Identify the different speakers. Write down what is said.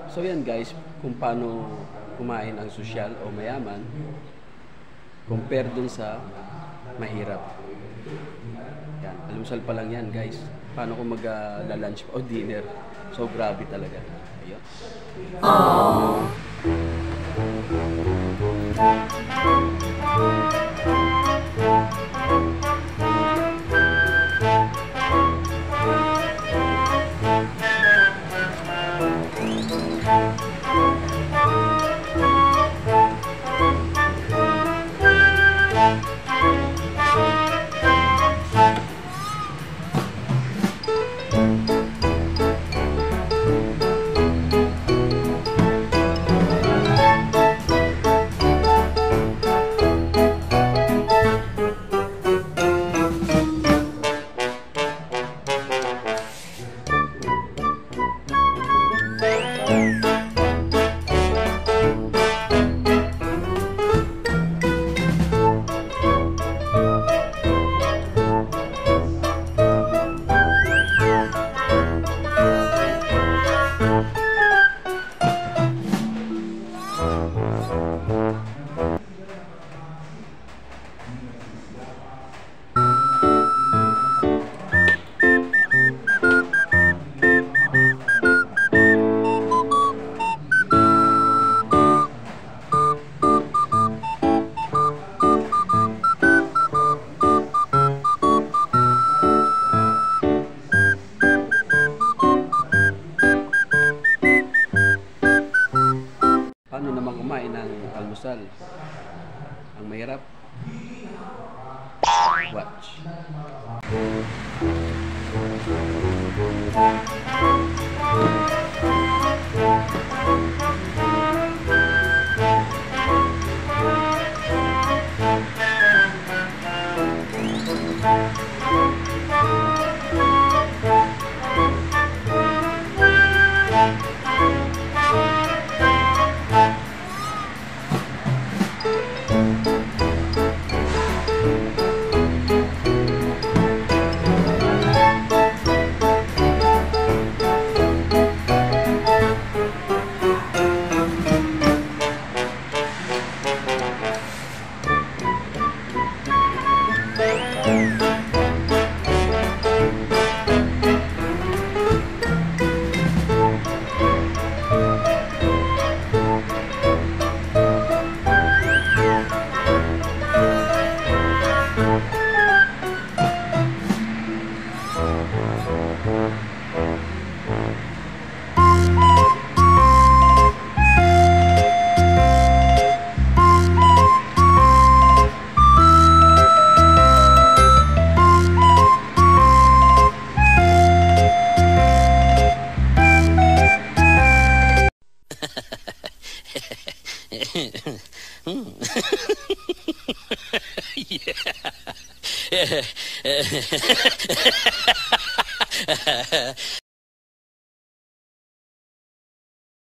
Speaker 1: So yan guys, kung paano kumain ang sosyal o mayaman compare dun sa mahirap. Yan, almusal pa lang yan guys. Paano kung mag-lunch o dinner? So grabe talaga. Ayun. Aww. Paano naman kumain ng almusal? Ang mahirap? Watch.
Speaker 2: Yeah.